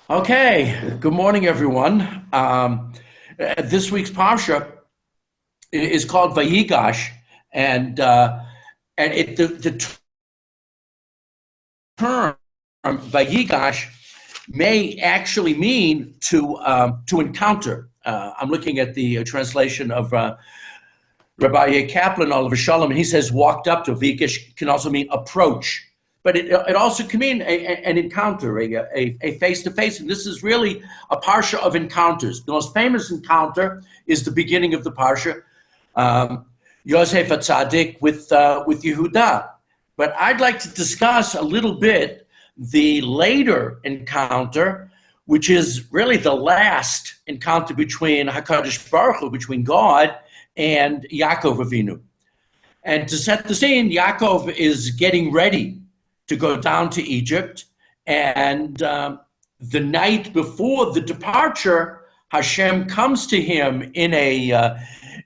Okay, good morning, everyone. This week's parsha is called Vayigash, and the term Vayigash may actually mean to encounter. I'm looking at the translation of Rabbi Kaplan, Oliver Shalom, and he says walked up to. Vayigash can also mean approach. But it also can mean an encounter, a face-to-face. And this is really a parsha of encounters. The most famous encounter is the beginning of the parsha, Yosef HaTzadik with Yehuda. But I'd like to discuss a little bit the later encounter, which is really the last encounter between HaKadosh Baruch Hu, between God and Yaakov Avinu. And to set the scene, Yaakov is getting ready to go down to Egypt, and the night before the departure, Hashem comes to him in a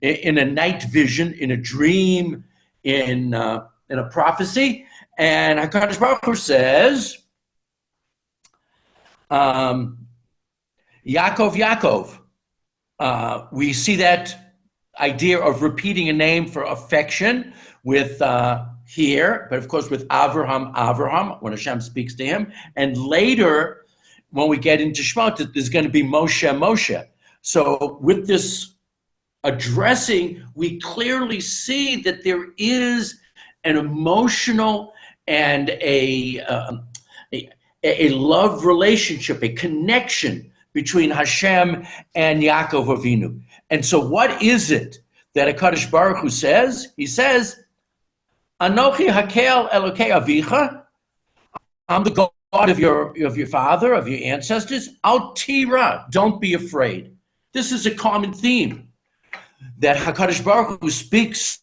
night vision, in a dream, in a prophecy, and HaKadosh Baruch Hu says, Yaakov, Yaakov. We see that idea of repeating a name for affection with here, but of course with Avraham, when Hashem speaks to him. And later, when we get into Shemot, there's going to be Moshe. So with this addressing, we clearly see that there is an emotional and a love relationship, a connection between Hashem and Yaakov Avinu. And so what is it that HaKadosh Baruch Hu says? He says, Anochi hakel Elokei avicha. I'm the God of your father, of your ancestors. Al tira, don't be afraid. This is a common theme that HaKadosh Baruch Hu speaks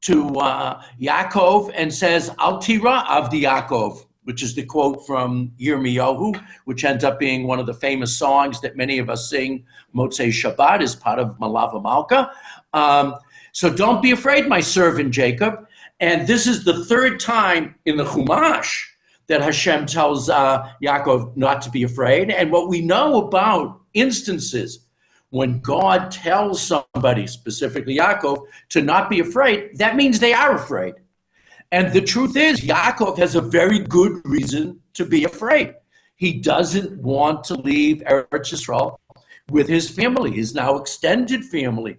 to Yaakov and says, Al tira avdi Yaakov, which is the quote from Yirmiyahu, which ends up being one of the famous songs that many of us sing Motzei Shabbat as part of Malava Malka. So don't be afraid, my servant Jacob. And this is the third time in the Chumash that Hashem tells Yaakov not to be afraid. And what we know about instances when God tells somebody, specifically Yaakov, to not be afraid, that means they are afraid. And the truth is, Yaakov has a very good reason to be afraid. He doesn't want to leave Eretz Yisrael with his family, his now extended family,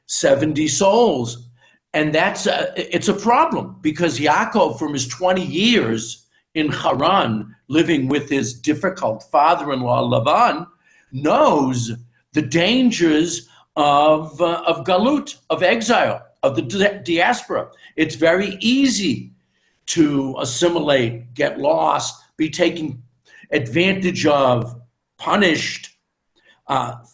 70 souls. And it's a problem because Yaakov, from his 20 years in Haran, living with his difficult father-in-law Lavan, knows the dangers of galut, of exile, of the diaspora. It's very easy to assimilate, get lost, be taken advantage of, punished,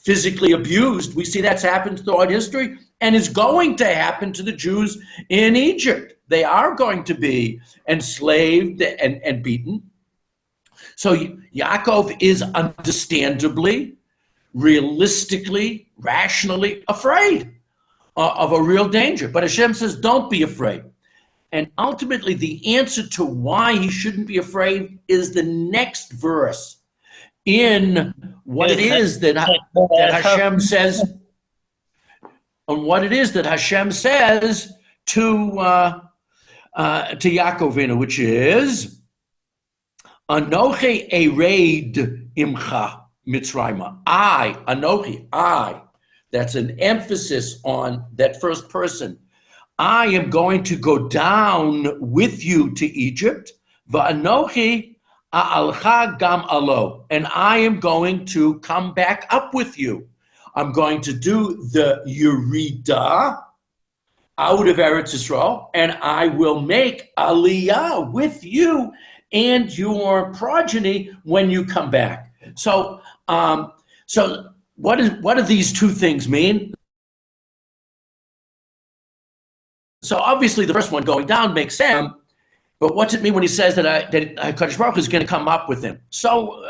physically abused. We see that's happened throughout history. And is going to happen to the Jews in Egypt. They are going to be enslaved and beaten. So Yaakov is understandably, realistically, rationally afraid of a real danger. But Hashem says, don't be afraid. And ultimately, the answer to why he shouldn't be afraid is the next verse in what it is that Hashem says. On what it is that Hashem says to Yaakovinu, which is Anochi ereid imcha Mitzrayma. I. That's an emphasis on that first person. I am going to go down with you to Egypt. Va'anochi a'alcha gam alo. And I am going to come back up with you. I'm going to do the Yerida out of Eretz Yisrael, and I will make Aliyah with you and your progeny when you come back. So what do these two things mean? So obviously the first one, going down, makes sense, but what's it mean when he says that HaKadosh Baruch Hu is going to come up with him? So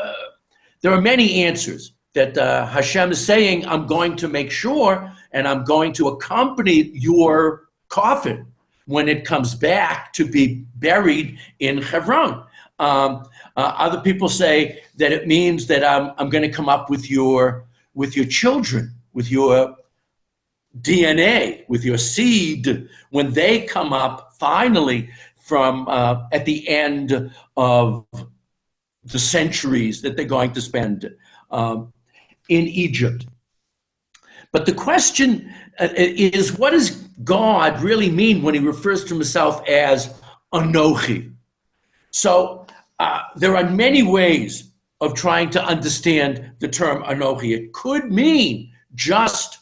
there are many answers. That Hashem is saying, I'm going to make sure and I'm going to accompany your coffin when it comes back to be buried in Hebron. Other people say that it means that I'm going to come up with your children, with your DNA, with your seed, when they come up finally from at the end of the centuries that they're going to spend in Egypt. But the question is, what does God really mean when he refers to himself as Anochi? So there are many ways of trying to understand the term Anochi. It could mean just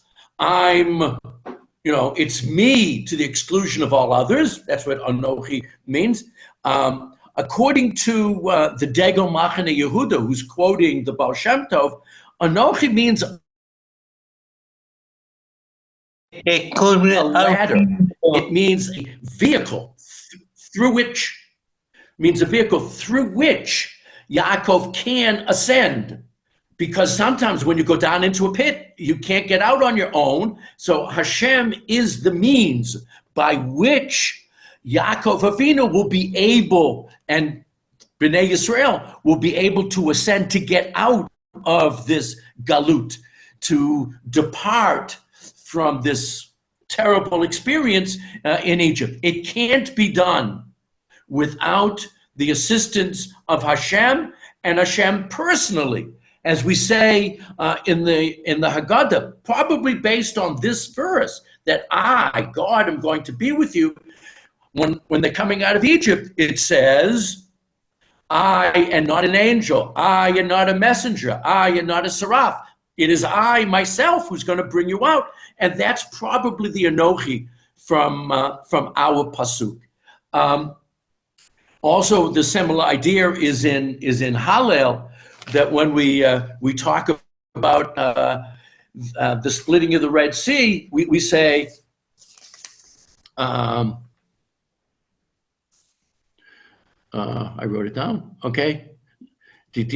it's me to the exclusion of all others. That's what Anochi means. According to the Degel Machane Yehuda, who's quoting the Baal Shem Tov, Anochi means a ladder. It means a vehicle through which Yaakov can ascend. Because sometimes when you go down into a pit, you can't get out on your own. So Hashem is the means by which Yaakov Avinu will be able, and Bnei Yisrael will be able to ascend, to get out of this galut, to depart from this terrible experience in Egypt. It can't be done without the assistance of Hashem, and Hashem personally, as we say in the Haggadah, probably based on this verse, that I, God, am going to be with you. When they're coming out of Egypt, it says, I am not an angel, I am not a messenger, I am not a seraph. It is I, myself, who's going to bring you out. And that's probably the Anochi from our pasuk. Also, the similar idea is in Hallel, that when we talk about the splitting of the Red Sea, we say, I wrote it down, okay, that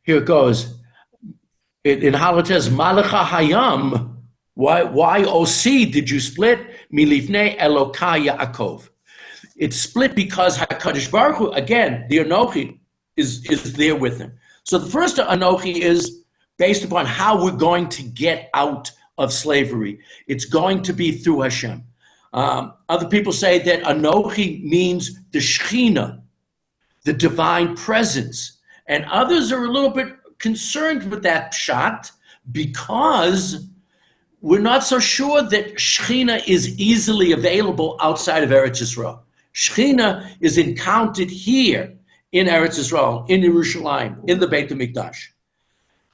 here it goes. In Hallel it says, Malacha Hayam, why, O sea, did you split? Milifnei Elokai Yaakov. It's split because HaKadosh Baruch Hu, again, the Anochi is there with him. So the first Anochi is based upon how we're going to get out of slavery. It's going to be through Hashem. Other people say that Anochi means the Shechina, the divine presence. And others are a little bit concerned with that pshat because we're not so sure that Shechina is easily available outside of Eretz Yisrael. Shechina is encountered here in Eretz Yisrael, in Yerushalayim, in the Beit HaMikdash.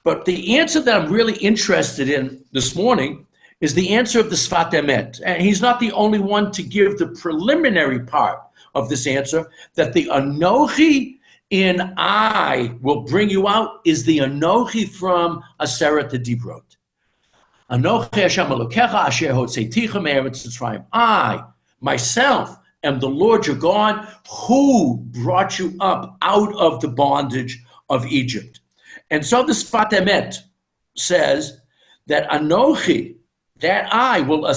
But the answer that I'm really interested in this morning is the answer of the Sfat Emet. And he's not the only one to give the preliminary part of this answer, that the Anochi in I will bring you out is the Anochi from Aseret Dibrot. Anochi Hashem Elokecha asher hotzeiticha me'eretz Mitzrayim. I, myself, am the Lord your God who brought you up out of the bondage of Egypt. And so the Sfat Emet says that Anochi, that I will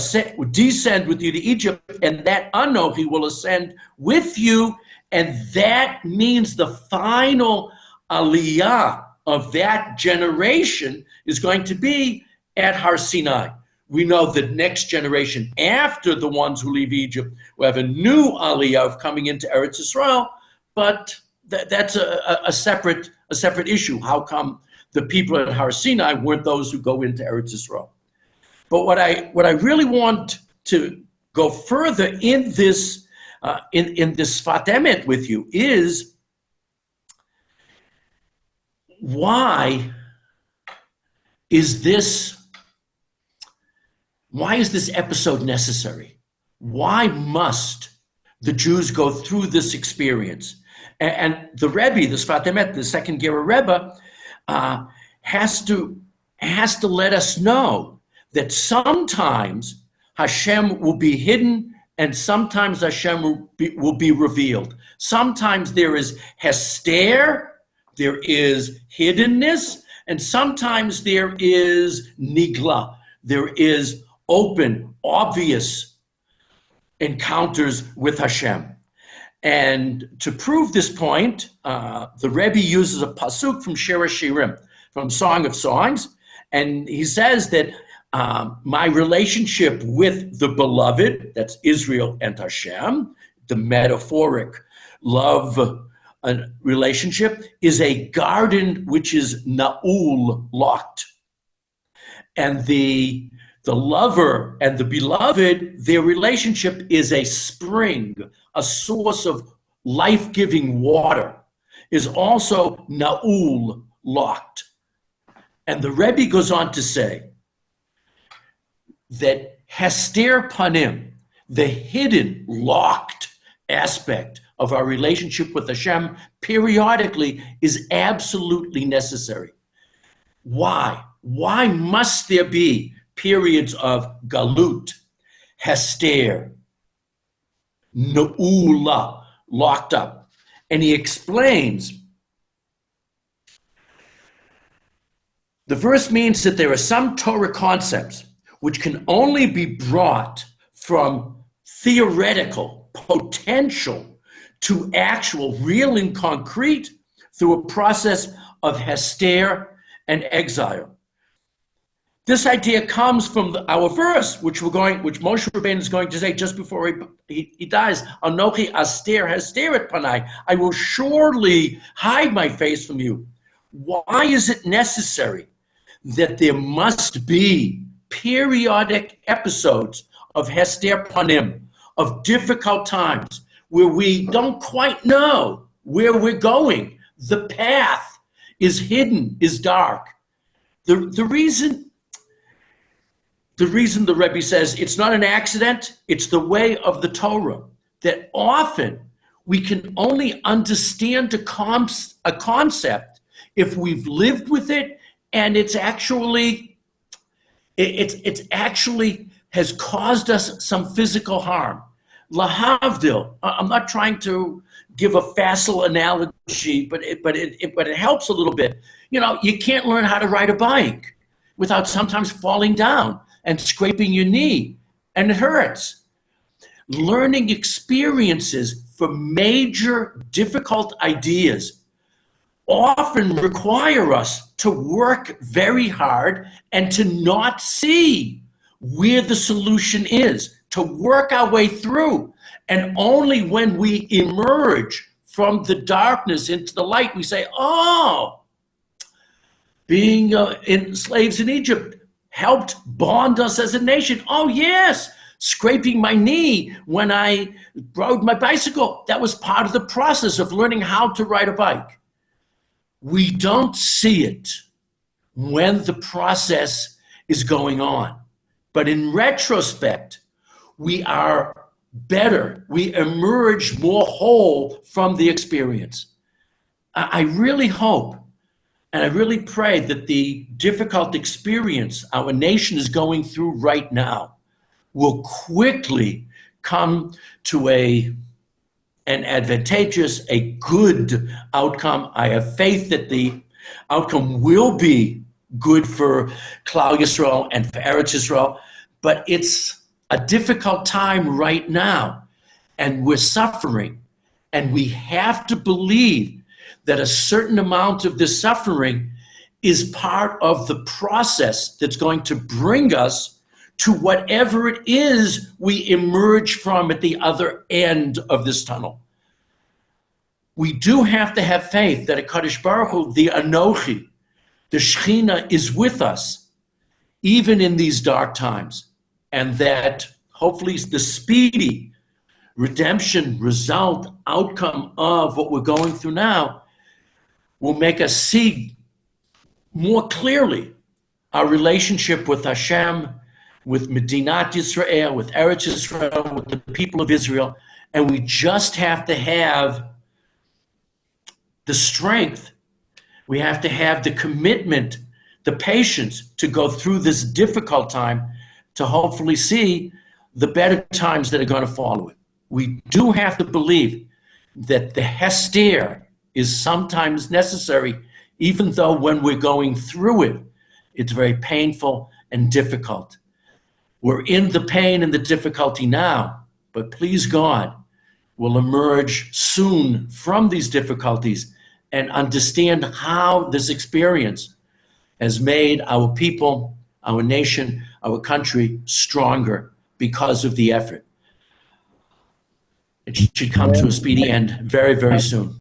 descend with you to Egypt, and that Anochi will ascend with you, and that means the final aliyah of that generation is going to be at Har Sinai. We know the next generation after the ones who leave Egypt will have a new aliyah of coming into Eretz Yisrael, but that's a separate issue. How come the people at Har Sinai weren't those who go into Eretz Yisrael? But what I really want to go further in this in this Sfat Emet with you is why is this episode necessary? Why must the Jews go through this experience? And the Rabbi, the Sfat Emet, the second Gera Rebbe, has to let us know that sometimes Hashem will be hidden and sometimes Hashem will be revealed. Sometimes there is hester, there is hiddenness, and sometimes there is nigla, there is open, obvious encounters with Hashem. And to prove this point, the Rebbe uses a pasuk from Shir Shirim, from Song of Songs, and he says that my relationship with the beloved, that's Israel and Hashem, the metaphoric love relationship, is a garden which is na'ul, locked. And the lover and the beloved, their relationship is a spring, a source of life-giving water, is also na'ul, locked. And the Rebbe goes on to say that hester panim, the hidden, locked aspect of our relationship with Hashem, periodically is absolutely necessary. Why? Why must there be periods of galut, hester, na'ula, locked up? And he explains, the verse means that there are some Torah concepts which can only be brought from theoretical potential to actual, real and concrete, through a process of hester and exile. This idea comes from our verse, which Moshe Rabbeinu is going to say just before he dies. Anochi aster hester et panai. I will surely hide my face from you. Why is it necessary that there must be periodic episodes of hester panim, of difficult times, where we don't quite know where we're going? The path is hidden, is dark. The reason the Rebbe says it's not an accident, it's the way of the Torah, that often we can only understand a concept if we've lived with it, and it's actually has caused us some physical harm. Lahavdil, I'm not trying to give a facile analogy, but it helps a little bit. You know, you can't learn how to ride a bike without sometimes falling down and scraping your knee, and it hurts. Learning experiences for major difficult ideas often require us to work very hard and to not see where the solution is, to work our way through. And only when we emerge from the darkness into the light, we say, oh, being slaves in Egypt helped bond us as a nation. Oh, yes, scraping my knee when I rode my bicycle, that was part of the process of learning how to ride a bike. We don't see it when the process is going on. But in retrospect, we are better. We emerge more whole from the experience. I really hope and I really pray that the difficult experience our nation is going through right now will quickly come to an advantageous, a good outcome. I have faith that the outcome will be good for Klal Yisrael and for Eretz Yisrael, but it's a difficult time right now, and we're suffering, and we have to believe that a certain amount of this suffering is part of the process that's going to bring us to whatever it is we emerge from at the other end of this tunnel. We do have to have faith that HaKadosh Baruch Hu, the Anochi, the Shekhinah, is with us, even in these dark times, and that hopefully the speedy redemption result, outcome of what we're going through now will make us see more clearly our relationship with Hashem, with Medinat Yisrael, with Eretz Yisrael, with the people of Israel, and we just have to have the strength, we have to have the commitment, the patience to go through this difficult time to hopefully see the better times that are going to follow it. We do have to believe that the hester is sometimes necessary, even though when we're going through it, it's very painful and difficult. We're in the pain and the difficulty now, but please God, will emerge soon from these difficulties and understand how this experience has made our people, our nation, our country stronger because of the effort. It should come to a speedy end very, very soon.